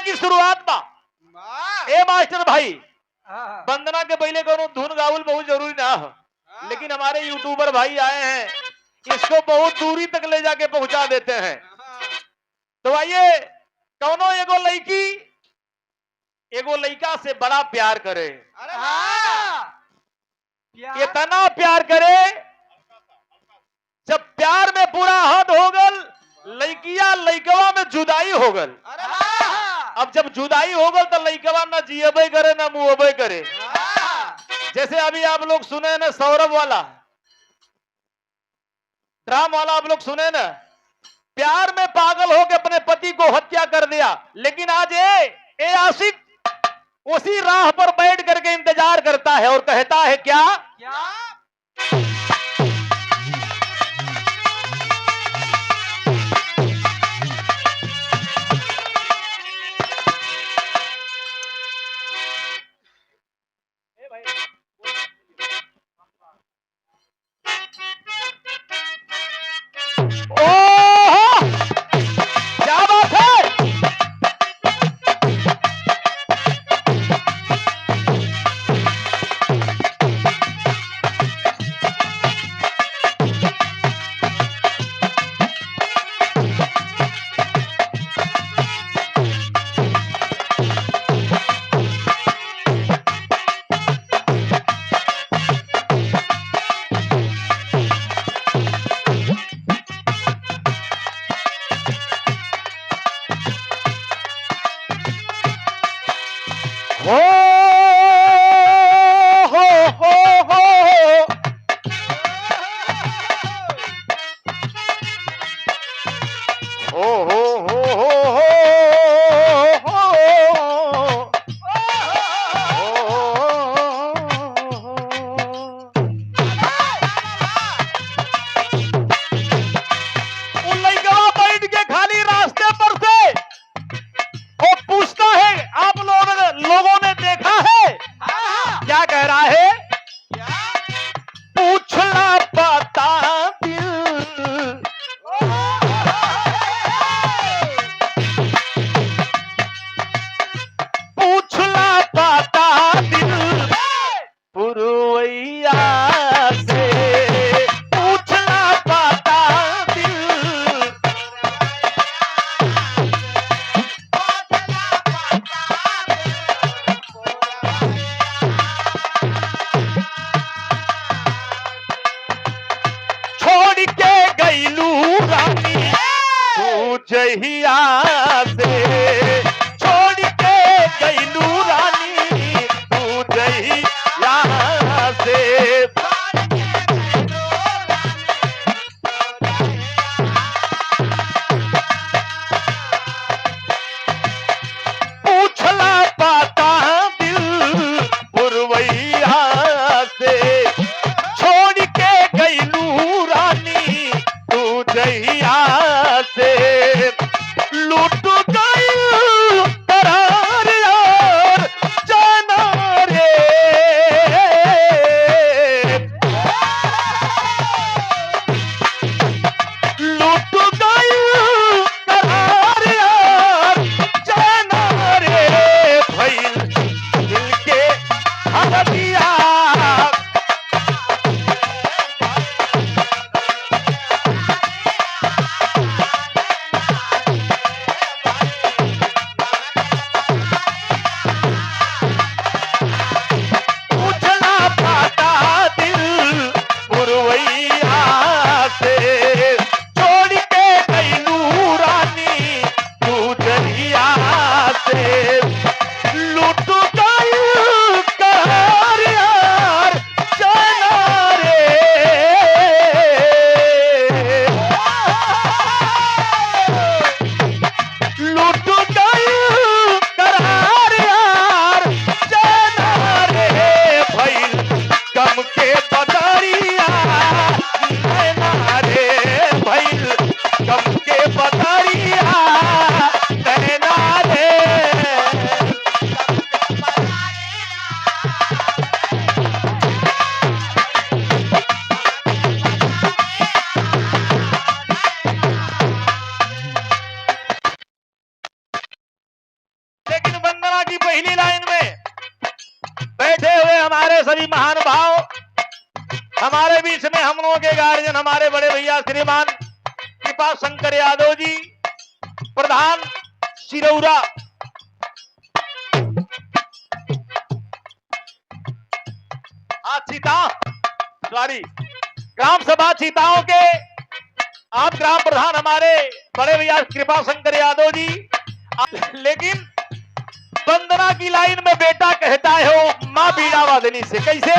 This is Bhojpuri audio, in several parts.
की शुरुआत बा ए मास्टर भाई। हाँ, वंदना के पहले कोनो धुन गावल बहुत जरूरी ना हो, लेकिन हमारे यूट्यूबर भाई आए हैं, इसको बहुत दूरी तक ले जाके पहुंचा देते हैं। तो आइए, कौनो एगो लड़का से बड़ा प्यार करे, हाँ, प्यार इतना प्यार करे, जब प्यार में पूरा हद हो गल, लड़किया लड़कवा में जुदाई हो गल। हाँ, अब जब जुदाई हो गल तो लड़कवा ना जियबे करे ना मुँहबे करे। हाँ, जैसे अभी आप लोग सुने ना सौरभ वाला ड्राम वाला, आप लोग सुने ना, प्यार में पागल होकर अपने पति को हत्या कर दिया, लेकिन आज ए आशिक उसी राह पर बैठ करके इंतजार करता है और कहता है क्या? क्या ओह, क्या बात है। हो हो हो हो हो हो हो हो उन लड़कवा बैठ के खाली रास्ते पर से वो पूछता है, आप लोगों ने वंदना की पहली लाइन में बैठे हुए हमारे सभी महानुभाव, हमारे बीच में हम लोगों के गार्जियन, हमारे बड़े भैया श्रीमान कृपा शंकर यादव जी, प्रधान सिरौरा, सॉरी ग्राम सभा चीताओं के आप ग्राम प्रधान हमारे बड़े भैया कृपा शंकर यादव जी। लेकिन वंदना की लाइन में बेटा कहता है वो मां बीड़ा वादनी से, कैसे?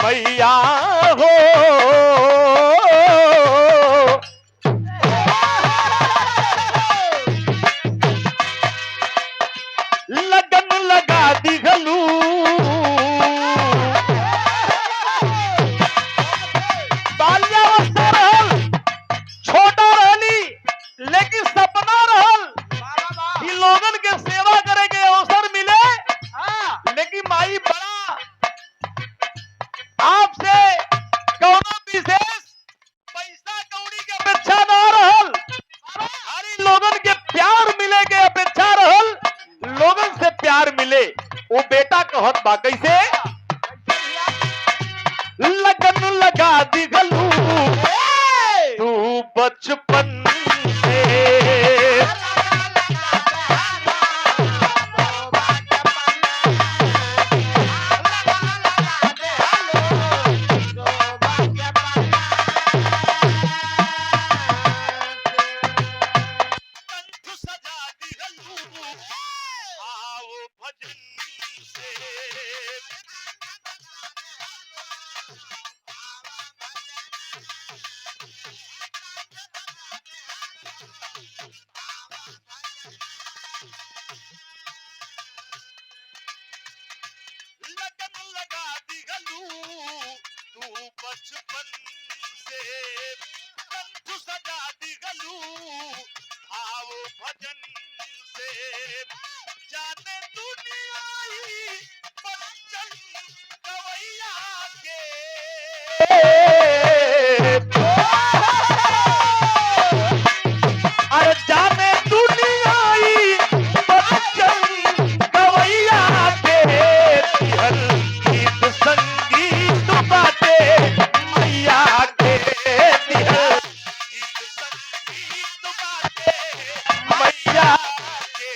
मैया हो लगन लगा दिघलू, बाल्यावस्था रहल, छोटा रहली, लेकिन सपना रहल कि लोगन के सेवा करे के अवसर मिले। लेकिन माई बड़ा आपसे कौनो विशेष पैसा कौड़ी के अपेक्षा ना रहल, खाली लोगन के प्यार मिले के अपेक्षा रहल, लोगन से प्यार मिले। वो बेटा कहत बा कैसे? लगन लगा दिघलू तू बचपन से, लगन लगा दिघलू तू बचपन से, कंठ सजा दिघलू भाव भजन से, जाने दुनिया बच्चन गवैया के, अरे जाने दुनिया बच्चन गवैया के, हर गीत संगीत बाटे मैया के, हर गीत संगीत बाटे मैया के।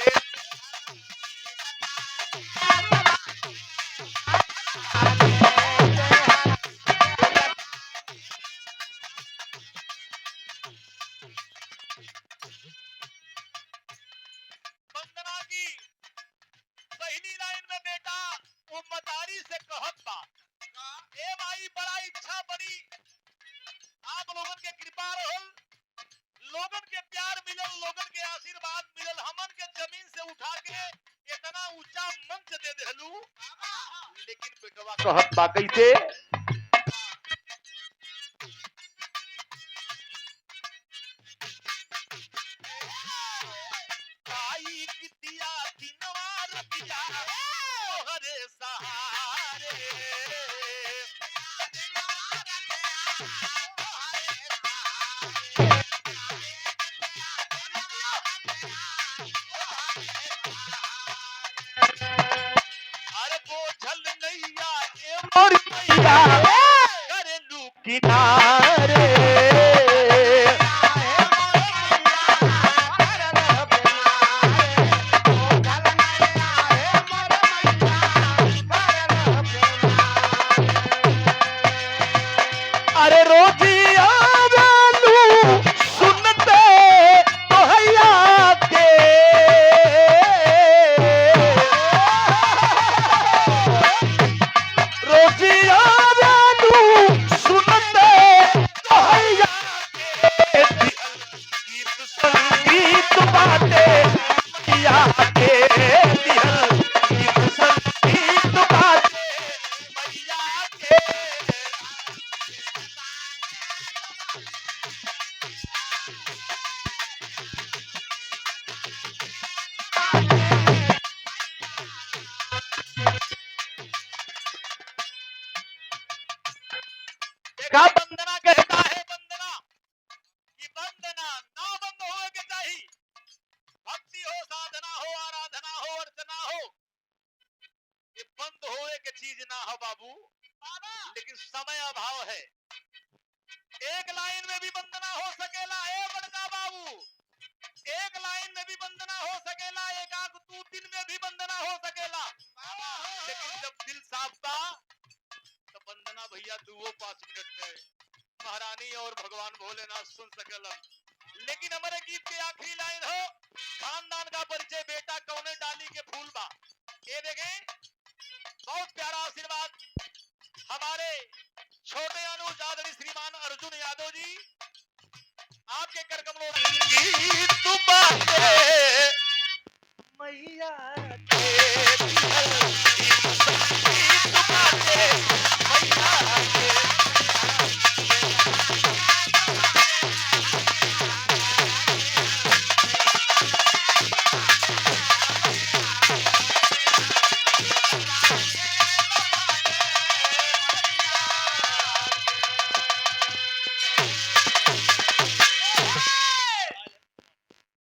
वंदना की पहली लाइन में बेटा वो मतारी से कहत बा, ए माई बड़ा इच्छा बड़ी, आप लोगन के कृपा रहल, लोगन के प्यार मिलल, लोगन के आशीर्वाद मिलल, हमन के जमीन से उठा के इतना ऊंचा मंच दे देलू। लेकिन बेटवा कहत बा कैसे? आई कितिया दिनवा रतिया तोहरे सहारे, अरे बोझल नैया ए मोर मैया करेलू किनारे, अरे रोजिया आवेलू सुनते तोहैया के, रोजिया आवेलू सुनते तोहैया के, गीत संगीत बाटे मैया के, गीत संगीत बाटे मैया के। देखा वंदना कहता समय अभाव है। एक लाइन में भी वंदना हो सकेला ए बड़का बाबू, एक लाइन में भी वंदना हो सकेला, एक आध दो दिन में भी वंदना हो सकेला, लेकिन जब दिल साफ बा तो वंदना भैया 2-5 मिनट में महारानी और भगवान भोलेनाथ सुन सकेलन। लेकिन हमारे गीत के आखिरी लाइन हो, खानदान का परिचय बेटा कौने डाली के फूल बा। ये देखें, बहुत प्यारा आशीर्वाद हमारे छोटे अनुज आदरणीय श्रीमान अर्जुन यादव जी, आपके कर कमलों गीत बाटे मैया के गीत बाटे